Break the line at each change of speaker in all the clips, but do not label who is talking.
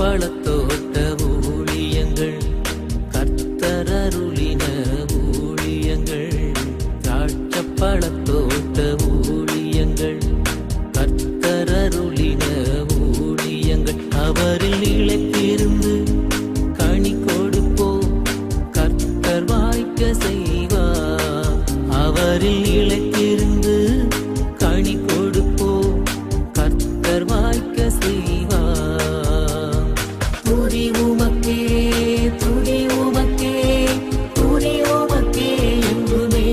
பழத்தோட்ட ஊழியங்கள், கர்த்தரருளின ஊழியங்கள். திராட்சை பழத்தோட்ட ஊழியங்கள், கர்த்தரருளின ஊழியங்கள். அவரில் நிலைத்திருந்து கனி கொடுப்போம், கர்த்தர் வாய்க்க செய்வார். அவரில் நிலைத்திருந்து கனி கொடுப்போம், கர்த்தர் வாய்க்க செய்வார். துதி உமக்கே, துதி உமக்கே, துதி உமக்கே என்றுமே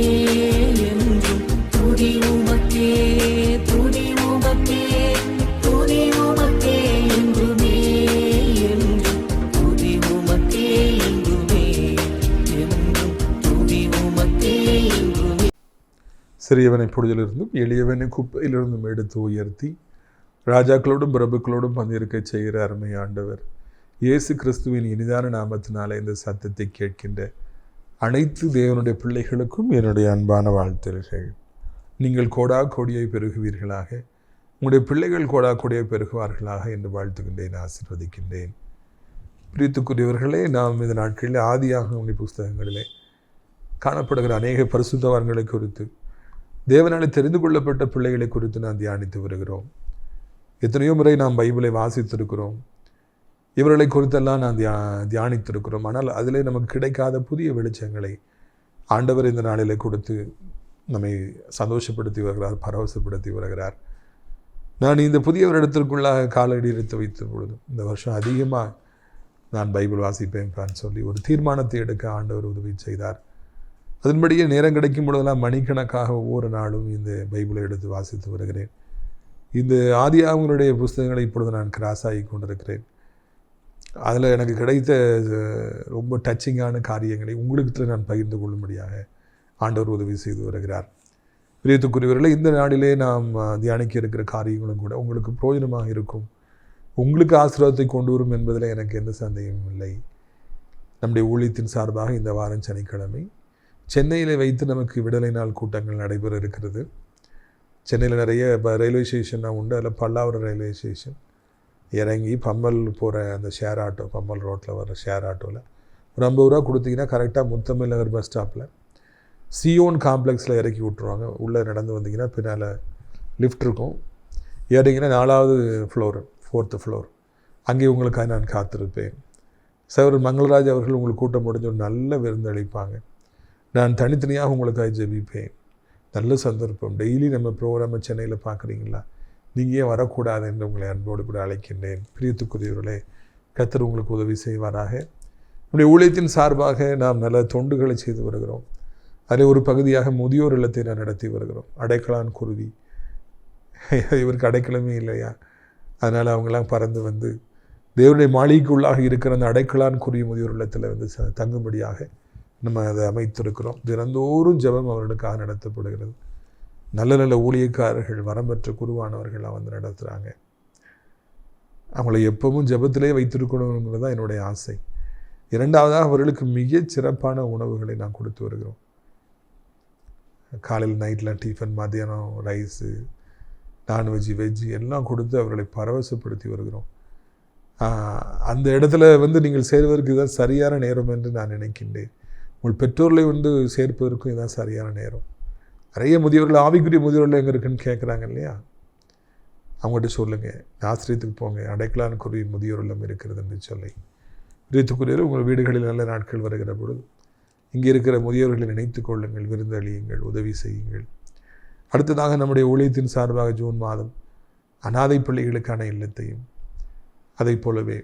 என்றும். துதி உமக்கே, துதி உமக்கே, துதி உமக்கே என்றுமே என்றும். துதி உமக்கே என்றுமே என்றும். துதி உமக்கே என்றுமே.
சிறியவனை பொழுதிலிருந்தும் எளியவனை குப்பையிலிருந்தும் எடுத்து உயர்த்தி ராஜாக்களோடும் பிரபுக்களோடும் பந்திருக்க செய்கிற அருமை ஆண்டவர் இயேசு கிறிஸ்துவின் இனிதான நாமத்தினாலே இந்த சத்தத்தை கேட்கின்ற அனைத்து தேவனுடைய பிள்ளைகளுக்கும் என்னுடைய அன்பான வாழ்த்துகள். நீங்கள் கோடா கோடியை பெருகுவீர்களாக, உங்களுடைய பிள்ளைகள் கோடா கோடியை பெருகுவார்களாக என்று வாழ்த்துகின்றேன், ஆசீர்வதிக்கின்றேன். பிரியத்துக்குரியவர்களே, நாம் இந்த நாட்களில் ஆதியாகம புஸ்தகங்களிலே காணப்படுகிற அநேக பரிசுத்தவான்களை குறித்து, தேவனாலே தெரிந்து கொள்ளப்பட்ட பிள்ளைகளை குறித்து நாம் தியானித்து வருகிறோம். எத்தனையோ முறை நாம் பைபிளை வாசித்திருக்கிறோம், இவர்களை குறித்தெல்லாம் நாம் தியானித்திருக்கிறோம். ஆனால் அதிலே நமக்கு கிடைக்காத புதிய வெளிச்சங்களை ஆண்டவர் இந்த நாளிலே கொடுத்து நம்மை சந்தோஷப்படுத்தி வருகிறார், பரவசப்படுத்தி வருகிறார். நான் இந்த புதிய வருடத்திற்குள்ளாக காலடி எடுத்து வைத்த பொழுது, இந்த வருஷம் அதிகமாக நான் பைபிள் வாசிப்பேன் சொல்லி ஒரு தீர்மானத்தை எடுக்க ஆண்டவர் உதவி செய்தார். அதன்படியே நேரம் கிடைக்கும் பொழுதெல்லாம் மணிக்கணக்காக ஒவ்வொரு நாளும் இந்த பைபிளை எடுத்து வாசித்து வருகிறேன். இந்த ஆதியாகமனுடைய புஸ்தகங்களை இப்பொழுது நான் கிராஸாகி கொண்டிருக்கிறேன். அதில் எனக்கு கிடைத்த ரொம்ப டச்சிங்கான காரியங்களை உங்களுக்கு நான் பகிர்ந்து கொள்ளும்படியாக ஆண்டவர் உதவி செய்து வருகிறார். பிரியத்துக்குரியவர்களே, இந்த நாளிலே நாம் தியானிக்க இருக்கிற காரியங்களும் கூட உங்களுக்கு பிரயோஜனமாக இருக்கும், உங்களுக்கு ஆசீர்வாதத்தை கொண்டு வரும் என்பதில் எனக்கு எந்த சந்தேகமும் இல்லை. நம்முடைய ஊழியத்தின் சார்பாக இந்த வாரம் சனிக்கிழமை சென்னையில் வைத்து நமக்கு விடுதலை நாள் கூட்டங்கள் நடைபெற இருக்கிறது. சென்னையில் நிறைய ரயில்வே ஸ்டேஷனாக உண்டு. அதில் பல்லாவரம் ரயில்வே ஸ்டேஷன் இறங்கி பம்மல் போகிற அந்த ஷேர் ஆட்டோ, பம்மல் ரோட்டில் வர ஷேர் ஆட்டோவில் ஒரு 50 ரூபா கொடுத்தீங்கன்னா கரெக்டாக முத்தமிழ் நகர் பஸ் ஸ்டாப்பில் சியோன் காம்ப்ளெக்ஸில் இறக்கி விட்ருவாங்க. உள்ளே நடந்து வந்தீங்கன்னா பின்னால் லிஃப்ட் இருக்கும், ஏறிங்கன்னா 4வது ஃப்ளோர், 4th ஃப்ளோர், அங்கே உங்களுக்காக நான் காத்திருப்பேன். சகோதரர் மங்களராஜ் அவர்கள் உங்களுக்கு கூட்டம் முடிஞ்ச ஒரு நல்ல விருந்து அளிப்பாங்க. நான் தனித்தனியாக உங்களுக்காக ஜெபிப்பேன். நல்ல சந்தர்ப்பம். டெய்லி நம்ம ப்ரோக்ராமை சென்னையில் பார்க்குறீங்களா, நீங்கள் ஏன் வரக்கூடாது என்று உங்களை அன்போடு கூட அழைக்கின்றேன். பிரியத்துக்குரியவர்களே, கர்த்தர் உங்களுக்கு உதவி செய்வாராக. நம்முடைய ஊழியத்தின் சார்பாக நாம் நல்ல தொண்டுகளை செய்து வருகிறோம். அதில் ஒரு பகுதியாக முதியோர் இல்லத்தை நான் நடத்தி வருகிறோம். அடைக்கலான் குருவி, இவருக்கு அடைக்கலமே இல்லையா, அதனால் அவங்களாம் பறந்து வந்து தேவனுடைய மாளிகைக்குள்ளாக இருக்கிற அந்த அடைக்கலான் குருவி முதியோர் இல்லத்தில் வந்து தங்கும்படியாக நம்ம அதை அமைத்திருக்கிறோம். தினந்தோறும் ஜெபம் அவர்களுக்காக நடத்தப்படுகிறது. நல்ல நல்ல ஊழியக்காரர்கள், வரம்பற்ற குருவானவர்களாக வந்து நடத்துகிறாங்க. அவங்களை எப்பவும் ஜெபத்திலே வைத்திருக்கணுங்கிறது தான் என்னுடைய ஆசை. இரண்டாவதாக அவர்களுக்கு மிக சிறப்பான உணவுகளை நான் கொடுத்து வருகிறோம். காலையில் நைட்டில் டிஃபன், மத்தியானம் ரைஸு, நான்வெஜ்ஜு, வெஜ்ஜு எல்லாம் கொடுத்து அவர்களை பரவசப்படுத்தி வருகிறோம். அந்த இடத்துல வந்து நீங்கள் சேர்வதற்கு இதுதான் சரியான நேரம் என்று நான் நினைக்கின்றேன். உங்கள் பெற்றோர்களை வந்து சேர்ப்பதற்கும் இதுதான் சரியான நேரம். நிறைய முதியோர்கள், ஆவிக்குரிய முதியோர்கள் எங்கே இருக்குன்னு கேட்குறாங்க இல்லையா, அவங்ககிட்ட சொல்லுங்கள், ஆசிரியத்துக்கு போங்க, அடைக்கலான் குருவி முதியோர் இல்லம் இருக்கிறது என்று சொல்லி. பிரியத்துக்குரியவர், உங்கள் வீடுகளில் நல்ல நாட்கள் வருகிற பொழுது இங்கே இருக்கிற முதியோர்களை நினைத்து கொள்ளுங்கள், விருந்தளியுங்கள், உதவி செய்யுங்கள். அடுத்ததாக நம்முடைய ஊழியத்தின் சார்பாக ஜூன் மாதம் அனாதை பிள்ளைகளுக்கான இல்லத்தையும், அதை போலவே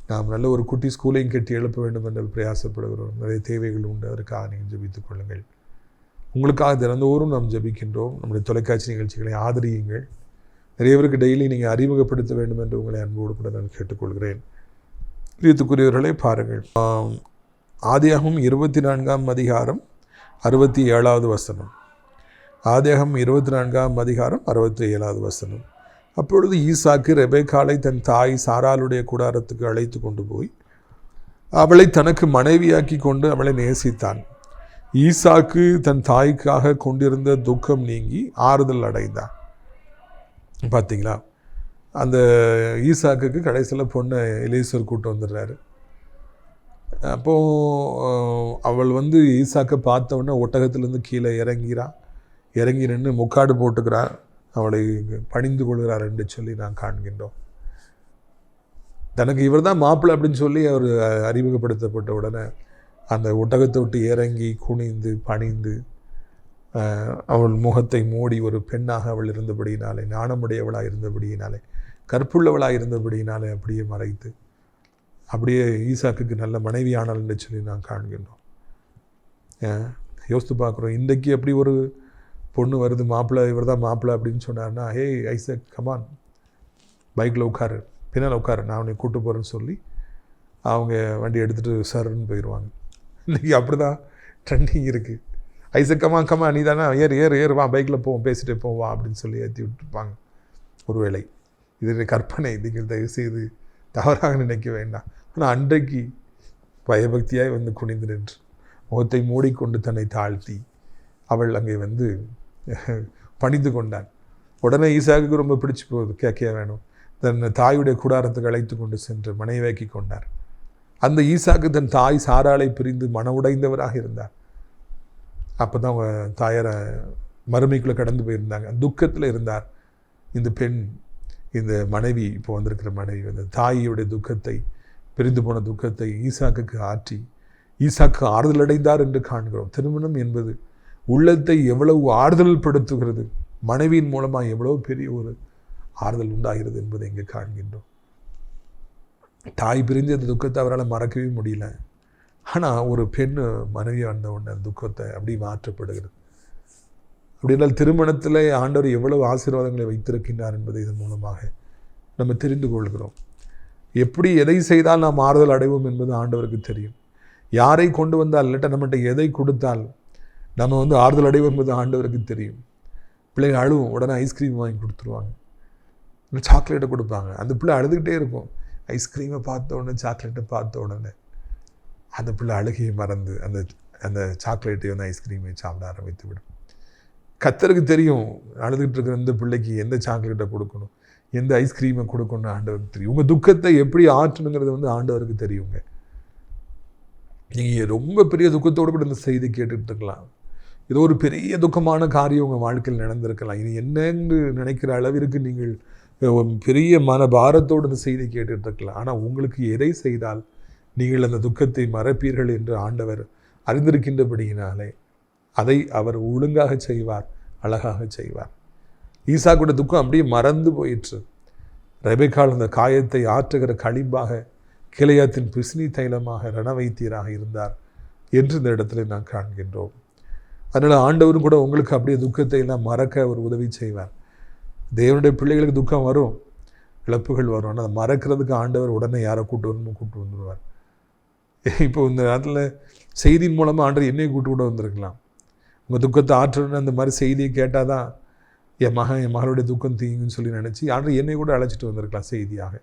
நாம் நல்ல ஒரு குட்டி ஸ்கூலையும் கட்டி எழுப்ப வேண்டும் என்று பிரயாசப்படுகிறோம். நிறைய தேவைகள் உண்டு, அதற்காக நீங்கள் ஜெபித்துக் கொள்ளுங்கள். உங்களுக்காக தினந்தோறும் நாம் ஜெபிக்கின்றோம். நம்முடைய தொலைக்காட்சி நிகழ்ச்சிகளை ஆதரியுங்கள். நிறையவருக்கு டெய்லி நீங்கள் அறிமுகப்படுத்த வேண்டும் என்று உங்களை அன்போடு கூட நான் கேட்டுக்கொள்கிறேன். பிரியத்துக்குரியவர்களே, பாருங்கள், ஆதியாகமம் 24ஆம் அதிகாரம் 67வது வசனம். ஆதியாகமம் 24ஆம் அதிகாரம் 67வது வசனம். அப்பொழுது ஈசாக்கு ரெபெக்காளை தன் தாய் சாராளுடைய கூடாரத்துக்கு அழைத்து கொண்டு போய் அவளை தனக்கு மனைவியாக்கி கொண்டு அவளை நேசித்தான். ஈசாக்கு தன் தாய்க்காக கொண்டிருந்த துக்கம் நீங்கி ஆறுதல் அடைந்தான். பார்த்தீங்களா, அந்த ஈசாக்குக்கு கடைசியில் பொண்ணை எலியேசர் கூட்டு வந்துடுறாரு. அப்போது அவள் வந்து ஈசாக்கை பார்த்த உடனே ஒட்டகத்திலேருந்து கீழே இறங்கி நின்று முக்காடு போட்டுக்கிறார், அவளை பணிந்து கொள்கிறார் என்று சொல்லி நான் காண்கின்றோம். தனக்கு இவர் தான் மாப்பிள்ளை அப்படின்னு சொல்லி அவர் அறிமுகப்படுத்தப்பட்ட உடனே அந்த ஒட்டகத்தை விட்டு இறங்கி குனிந்து பணிந்து அவள் முகத்தை மூடி ஒரு பெண்ணாக அவள் இருந்தபடியினாலே, நாணமுடையவளாக இருந்தபடியினாலே, கற்புள்ளவளாக இருந்தபடியினாலே அப்படியே மறைத்து அப்படியே ஈசாக்குக்கு நல்ல மனைவியானாள் என்று சொல்லி நான் காண்கின்றோம். யோசித்து பார்க்குறோம், இன்றைக்கு எப்படி ஒரு பொண்ணு வருது, மாப்பிள்ளை இவர் தான் மாப்பிள்ளை அப்படின்னு சொன்னார்னா, ஹே ஐசக் கமான் பைக்கில் உட்காரு, பின்னால் உட்காரு, நான் அவனை கூப்பிட்டு போகிறேன்னு சொல்லி அவங்க வண்டி எடுத்துகிட்டு சருன்னு போயிடுவாங்க. இன்றைக்கி அப்படி தான் ட்ரெண்டிங் இருக்குது. ஐசக் கமா நீ தானே ஏறு வா, பைக்கில் போவோம், பேசிகிட்டே போவா அப்படின்னு சொல்லி ஏற்றி விட்டுருப்பாங்க. ஒருவேளை இது கற்பனை, நீங்கள் தயவு செய்து தவறாக நினைக்க வேண்டாம். ஆனால் அன்றைக்கு பயபக்தியாய் வந்து குனிந்து நின்று முகத்தை மூடிக்கொண்டு தன்னை தாழ்த்தி அவள் அங்கே வந்து பணிந்து கொண்டாள். உடனே ஈசாக்குக்கு ரொம்ப பிடிச்சி போகுது, கேட்க வேணும், தன் தாயுடைய கூடாரத்துக்கு அழைத்து கொண்டு சென்று மனைவியாக்கி கொண்டார். அந்த ஈசாக்கு தன் தாய் சாராளை பிரிந்து மன உடைந்தவராக இருந்தார். அப்போ தான் அவங்க தாயாரை மறுமைக்குள்ளே கடந்து போயிருந்தாங்க, துக்கத்தில் இருந்தார். இந்த பெண், இந்த மனைவி, இப்போ வந்திருக்கிற மனைவி அந்த தாயியுடைய துக்கத்தை, பிரிந்து போன துக்கத்தை ஈசாக்குக்கு ஆற்றி ஈசாக்கு ஆறுதல் அடைந்தார் என்று காண்கிறோம். திருமணம் என்பது உள்ளத்தை எவ்வளவு ஆறுதல் படுத்துகிறது, மனைவியின் மூலமாக எவ்வளவு பெரிய ஒரு ஆறுதல் உண்டாகிறது என்பதை இங்கே காண்கின்றோம். தாய் பிரிந்து அந்த துக்கத்தை அவரால் மறக்கவே முடியல. ஆனால் ஒரு பெண் மனைவி வந்த உடனே அந்த துக்கத்தை அப்படி மாற்றப்படுகிறது. அப்படி என்றால் திருமணத்தில் ஆண்டவர் எவ்வளவு ஆசீர்வாதங்களை வைத்திருக்கின்றார் என்பதை இதன் மூலமாக நம்ம தெரிந்து கொள்கிறோம். எப்படி எதை செய்தால் நாம் ஆறுதல் அடைவோம் என்பது ஆண்டவருக்கு தெரியும். யாரை கொண்டு வந்தால் இல்லாட்ட நம்மகிட்ட எதை கொடுத்தால் நம்ம வந்து ஆறுதல் அடைவோம் என்பது ஆண்டவருக்கு தெரியும். பிள்ளைங்க அழுவும், உடனே ஐஸ்கிரீம் வாங்கி கொடுத்துருவாங்க, சாக்லேட்டை கொடுப்பாங்க. அந்த பிள்ளை அழுதுகிட்டே இருக்கும். ஐஸ்கிரீமை பார்த்த உடனே, சாக்லேட்டை பார்த்த உடனே அந்த பிள்ளை அழுகையை மறந்து அந்த அந்த சாக்லேட்டை வந்து ஐஸ்கிரீமை சாப்பிட ஆரம்பித்து விடும். கர்த்தருக்கு தெரியும் அழுதுகிட்டு இருக்கிற இந்த பிள்ளைக்கு எந்த சாக்லேட்டை கொடுக்கணும், எந்த ஐஸ்கிரீமை கொடுக்கணும்னு ஆண்டவருக்கு தெரியும். உங்கள் துக்கத்தை எப்படி ஆற்றணுங்கிறது வந்து ஆண்டவருக்கு தெரியுங்க. நீங்கள் ரொம்ப பெரிய துக்கத்தோடு கூட இந்த செய்தி கேட்டுட்டு இருக்கலாம். ஏதோ ஒரு பெரிய துக்கமான காரியம் உங்கள் வாழ்க்கையில் நடந்திருக்கலாம். இது என்னன்னு நினைக்கிற அளவிற்கு நீங்கள் பெரிய மன பாரத்தோடு இந்த செய்தி கேட்டுட்டு இருக்கலாம். ஆனால் உங்களுக்கு எதை செய்தால் நீங்கள் அந்த துக்கத்தை மறப்பீர்கள் என்று ஆண்டவர் அறிந்திருக்கின்றபடியினாலே அதை அவர் ஒழுங்காக செய்வார், அழகாக செய்வார். ஈசாக்குடைய துக்கம் அப்படியே மறந்து போயிற்று. ரெபெக்காள் அந்த காயத்தை ஆற்றுகிற களிம்பாக, கிளையாத்தின் பிசினி தைலமாக, ரணவைத்தியராக இருந்தார் என்று இந்த இடத்துல நான் காண்கின்றோம். அதனால் ஆண்டவரும் கூட உங்களுக்கு அப்படியே துக்கத்தை எல்லாம் மறக்க அவர் உதவி செய்வார். தேவனுடைய பிள்ளைகளுக்கு துக்கம் வரும், இழப்புகள் வரும். ஆனால் அதை மறக்கிறதுக்கு ஆண்டவர் உடனே யாரை கூப்பிட்டு வந்துடுவார். இப்போ இந்த நேரத்தில் செய்தியின் மூலமாக ஆண்டவர் என்னையை கூட வந்திருக்கலாம். உங்கள் துக்கத்தை ஆற்றணுன்னு அந்த மாதிரி செய்தியை கேட்டால் தான் என் மகளுடைய துக்கம் தீங்குன்னு சொல்லி நினச்சி ஆண்டவர் என்னை கூட அழைச்சிட்டு வந்திருக்கலாம் செய்தியாக.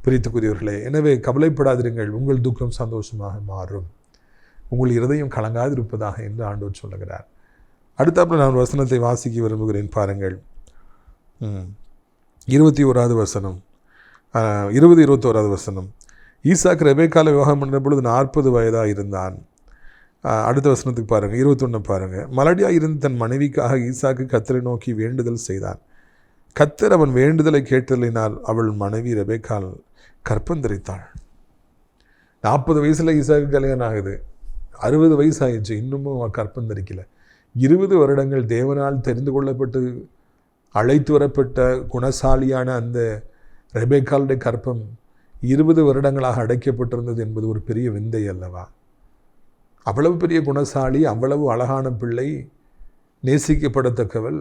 பிரித்துக்குரியவர்களே, எனவே கவலைப்படாதிருங்கள், உங்கள் துக்கம் சந்தோஷமாக மாறும், உங்கள் இருதயம் கலங்காதிருப்பதாக என்று ஆண்டவர் சொல்லுகிறார். அடுத்தாப்புல நான் வசனத்தை வாசிக்க விரும்புகிறேன். பாருங்கள், 21வது வசனம், 21வது வசனம். ஈசாக்கு ரெபெக்காளை விவாகம் பண்ண பொழுது 40 வயதாக இருந்தான். அடுத்த வசனத்துக்கு பாருங்கள், 21 பாருங்கள். மலடியாக இருந்து தன் மனைவிக்காக ஈசாக்கு கர்த்தரை நோக்கி வேண்டுதல் செய்தான். கர்த்தர் அவன் வேண்டுதலை கேட்டலினால் அவள் மனைவி ரெபெக்காள் கற்பந்தரித்தாள். 40 வயசில் ஈசாக்கு கல்யாணம் ஆகுது, 60 வயசு ஆயிடுச்சு, இன்னமும் அவள் கற்பந்தரிக்கலை. 20 வருடங்கள் தேவனால் தெரிந்து கொள்ளப்பட்டு அழைத்து வரப்பட்ட குணசாலியான அந்த ரெபெக்காளுடைய கற்பம் 20 வருடங்களாக அடைக்கப்பட்டிருந்தது என்பது ஒரு பெரிய விந்தை அல்லவா? அவ்வளவு பெரிய குணசாலி, அவ்வளவு அழகான பிள்ளை, நேசிக்கப்படத்தக்கவள்,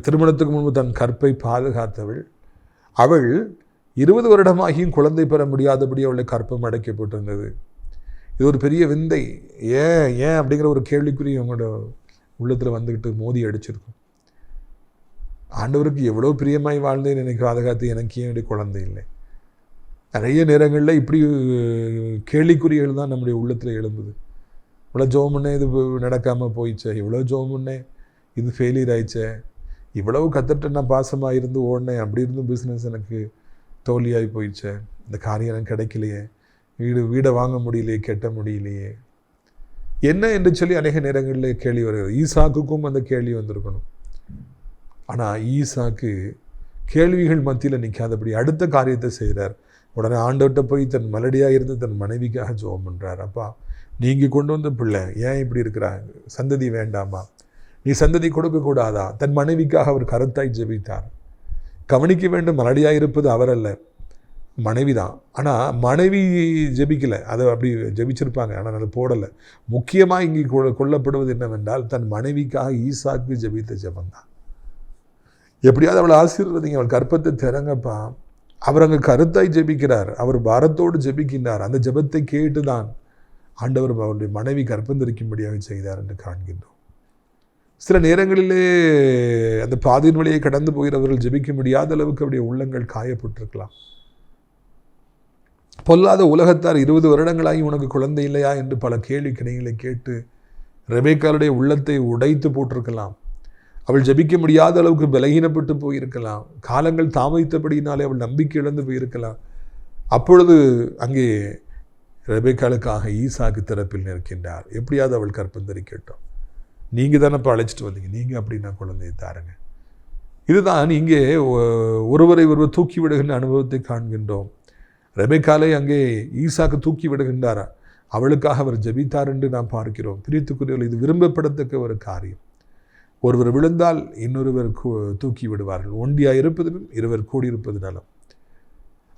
திருமணத்துக்கு முன்பு தன் கற்பை பாதுகாத்தவள். அவள் 20 வருடமாகியும் குழந்தை பெற முடியாதபடி அவளை கற்பம் அடைக்கப்பட்டிருந்தது. இது ஒரு பெரிய விந்தை. ஏன் அப்படிங்கிற ஒரு கேள்விக்குறி அவங்களோட உள்ளத்தில் வந்துக்கிட்டு மோதி அடிச்சிருக்கும். ஆண்டவருக்கு எவ்வளோ பிரியமாய் வாழ்ந்தேன், எனக்கு பாதுகாத்து எனக்கு ஏன் குழந்தை இல்லை? நிறைய நேரங்களில் இப்படி கேள்விக்குறிகள் தான் நம்முடைய உள்ளத்தில் எழும்புது. இவ்வளோ ஜோம் பண்ணே இது நடக்காமல் போயிடுச்சே, இவ்வளோ ஜோம் பண்ணே இது ஃபெயிலியர் ஆயிடுச்சே, இவ்வளவு கத்துட்டு நான் பாசமாக இருந்து ஓடினேன், அப்படி இருந்தும் பிஸ்னஸ் எனக்கு தோல்வியாகி போயிடுச்சே, இந்த காரியம் எனக்கு கிடைக்கலையே, வீடை வாங்க முடியலையே, கெட்ட முடியலையே, என்ன என்று சொல்லி அநேக நேரங்களில் கேள்வி வருகிறது. ஈசாக்குக்கும் அந்த கேள்வி வந்திருக்கணும். ஆனால் ஈசாக்கு கேள்விகள் மத்தியில் நிற்காதபடி அடுத்த காரியத்தை செய்கிறார். உடனே ஆண்டவர்கிட்ட போய் தன் மலடியாக இருந்து தன் மனைவிக்காக ஜெபம் பண்ணுறார். அப்பா, நீங்கள் கொண்டு வந்த பிள்ளை ஏன் இப்படி இருக்கிறாங்க, சந்ததி வேண்டாமா, நீ சந்ததி கொடுக்கக்கூடாதா? தன் மனைவிக்காக அவர் கருத்தாய் ஜெபித்தார். கவனிக்க வேண்டும், மலடியாக இருப்பது அவர் அல்ல, மனைவி தான். ஆனால் மனைவி ஜெபிக்கலை, அதை அப்படி ஜெபிச்சிருப்பாங்க, ஆனால் அதை போடலை. முக்கியமாக இங்கே கொல்லப்படுவது என்னவென்றால் தன் மனைவிக்காக ஈசாக்கு ஜெபித்த ஜெபந்தான். எப்படியாவது அவளை ஆசீர்வதிங்க, அவள் கற்பத்தை திறங்கப்பா. அவர் அங்கே கருத்தாய் ஜெபிக்கிறார், அவர் பாரத்தோடு ஜெபிக்கின்றார். அந்த ஜெபத்தை கேட்டு தான் ஆண்டவர் அவருடைய மனைவி கற்பம் தரிக்கும்படியாக செய்தார் என்று காண்கின்றோம். சில நேரங்களிலே அந்த பாதியின் வழியை கடந்து போகிறவர்கள் ஜெபிக்க முடியாத அளவுக்கு அவருடைய உள்ளங்கள் காயப்பட்டிருக்கலாம். பொல்லாத உலகத்தார் 20 வருடங்களாகி உனக்கு குழந்தை இல்லையா என்று பல கேள்வி கணைகளை கேட்டு ரெபேக்காளுடைய உள்ளத்தை உடைத்து போட்டிருக்கலாம். அவள் ஜெபிக்க முடியாத அளவுக்கு பலகீனப்பட்டு போயிருக்கலாம். காலங்கள் தாமதித்தபடியினாலே அவள் நம்பிக்கை இழந்து போயிருக்கலாம். அப்பொழுது அங்கே ரெபேக்காளுக்காக ஈசாக்கு திறப்பில் நிற்கின்றார். எப்படியாவது அவள் கற்பம் தரிக்கட்டும், நீங்கள் தானே இப்போ அழைச்சிட்டு வந்தீங்க, நீங்கள் அப்படின்னா குழந்தையை தாருங்க. இதுதான் இங்கே ஒருவரை ஒருவர் தூக்கி விடுகின்ற அனுபவத்தை காண்கின்றோம். ரெபேக்காலை அங்கே ஈசாக்கு தூக்கி விடுகின்றாரா, அவளுக்காக அவர் ஜெபித்தார் என்று நாம் பார்க்கிறோம். பிரியத்துக்குரியவர்கள், இது விரும்பப்படத்தக்க ஒரு காரியம். ஒருவர் விழுந்தால் இன்னொருவர் தூக்கி விடுவார்கள். ஒண்டியாக இருப்பதிலும் இருவர் கூடியிருப்பதினாலும்.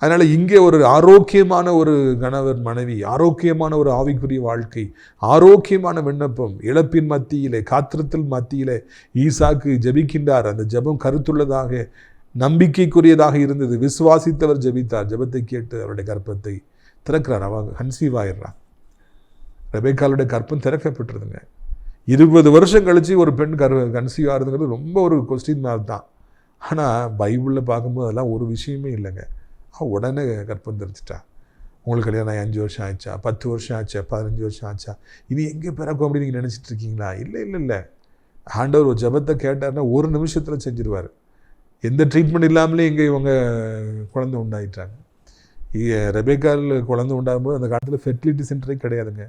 அதனால் இங்கே ஒரு ஆரோக்கியமான ஒரு கணவர் மனைவி, ஆரோக்கியமான ஒரு ஆவிக்குரிய வாழ்க்கை, ஆரோக்கியமான விண்ணப்பம், இழப்பின் மத்தியிலே, காத்திரத்தில் மத்தியிலே ஈசாக்கு ஜெபிக்கின்றார். அந்த ஜெபம் கருத்துள்ளதாக, நம்பிக்கைக்குரியதாக இருந்தது. விசுவாசித்தவர் ஜெபித்தார். ஜெபத்தை கேட்டு அவருடைய கற்பத்தை திறக்கிறார். அவங்க கன்சீவ் ஆயிடுறான். ரெபேக்காளுடைய கற்பம் திறக்கப்பட்டுருதுங்க. 20 வருஷம் கழித்து ஒரு பெண் கன்சீவ் ஆகுதுங்கிறது ரொம்ப ஒரு கொஸ்டின் மார்க் தான். ஆனால் பைபிளில் பார்க்கும்போது அதெல்லாம் ஒரு விஷயமே இல்லைங்க. உடனே கற்பம் தெரிச்சிட்டா. உங்களுக்கு கல்யாணம் 5 வருஷம் ஆச்சா, 10 வருஷம் ஆச்சா, 15 வருஷம் ஆச்சா, இது எங்கே பிறக்கும் அப்படின்னு நீங்கள் நினச்சிட்டு இருக்கீங்களா? இல்லை. ஆண்டவர் ஒரு ஜெபத்தை கேட்டார்னா ஒரு நிமிஷத்தில் செஞ்சிருவார். எந்த ட்ரீட்மெண்ட் இல்லாமலே இங்கே இவங்க குழந்தை உண்டாயிட்டாங்க. ரெபேக்கால் குழந்தை உண்டாகும்போது அந்த காலத்தில் ஃபெர்டிலிட்டி சென்டரே கிடையாதுங்க.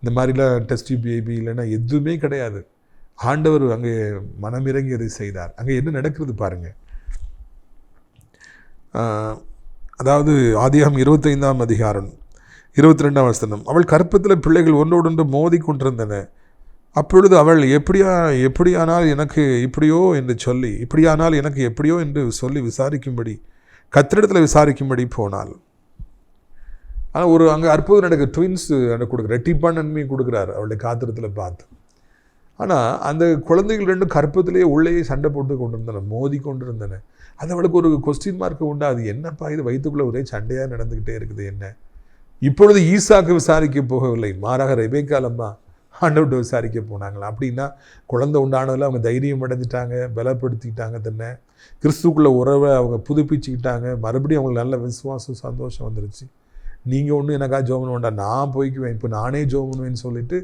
இந்த மாதிரிலாம் டெஸ்ட் பேபி இல்லைன்னா எதுவுமே கிடையாது. ஆண்டவர் அங்கே மனமிறங்கி அதை செய்தார். அங்கே என்ன நடக்கிறது பாருங்கள். அதாவது ஆதியாகமம் 25ஆம் அதிகாரம் 22ஆம் வசனம். அவள் கற்பத்தில் பிள்ளைகள் ஒன்றோடொன்று மோதி கொண்டிருந்தன. அப்பொழுது அவள் எப்படியானால் எனக்கு இப்படியோ என்று சொல்லி, இப்படியானால் எனக்கு எப்படியோ என்று சொல்லி விசாரிக்கும்படி, கர்த்தரிடத்தில் விசாரிக்கும்படி போனாள். ஆனால் அங்கே அற்புதம் நடக்க, ட்வின்ஸ் கொடுக்குற, ரெட்டிப்பான் நன்மையை கொடுக்குறாரு அவளுடைய காத்திரத்தில் பார்த்து. ஆனால் அந்த குழந்தைகள் ரெண்டும் கற்பத்திலேயே உள்ளேயே சண்டை போட்டு கொண்டிருந்தன, மோதி கொண்டிருந்தன. அது அவளுக்கு ஒரு கொஸ்டின் மார்க்கு உண்டு. அது என்னப்பா இது, வயிற்றுக்குள்ளே ஒரே சண்டையாக நடந்துக்கிட்டே இருக்குது என்ன? இப்பொழுது ஈசாக்கு விசாரிக்க போகவில்லை, மாறாக ரெபேக்காலம்மா ஆண்டவர்கிட்ட விசாரிக்க போனாங்களா. அப்படின்னா குழந்தை உண்டானதில் அவங்க தைரியம் அடைஞ்சிட்டாங்க, பலப்படுத்திக்கிட்டாங்க, தன்னை கிறிஸ்துக்குள்ள உறவை அவங்க புதுப்பிச்சுக்கிட்டாங்க. மறுபடியும் அவங்களுக்கு நல்ல விசுவாசம், சந்தோஷம் வந்துருச்சு. நீங்கள் ஒன்றும் எனக்காக ஜெபம் பண்ண வேண்டாம், நான் போய்க்குவேன், இப்போ நானே ஜெபம் பண்ணுவேன்னு சொல்லிட்டு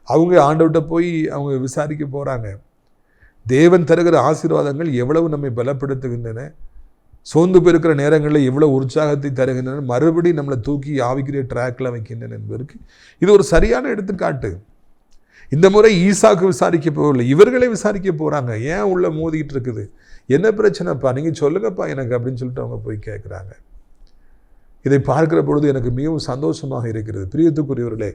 அவங்க ஆண்டவர்கிட்ட போய் அவங்க விசாரிக்க போகிறாங்க. தேவன் தருகிற ஆசீர்வாதங்கள் எவ்வளவு நம்மை பலப்படுத்துகின்றன, சோர்ந்து போயிருக்கிற நேரங்களில் எவ்வளோ உற்சாகத்தை தருகின்றன, மறுபடியும் நம்மளை தூக்கி ஆவிக்குரிய ட்ராக்கில் வைக்கின்றன என்பதற்கு இது ஒரு சரியான எடுத்துக்காட்டு. இந்த முறை ஈசாக்கு விசாரிக்க போகவில்லை, இவர்களே விசாரிக்க போகிறாங்க. ஏன் உள்ள மோதிக்கிட்டு இருக்குது, என்ன பிரச்சனைப்பா, நீங்கள் சொல்லுங்கப்பா எனக்கு அப்படின்னு சொல்லிட்டு அவங்க போய் கேட்குறாங்க. இதை பார்க்கிற பொழுது எனக்கு மிகவும் சந்தோஷமாக இருக்கிறது. பிரியத்துக்குரியவர்களே,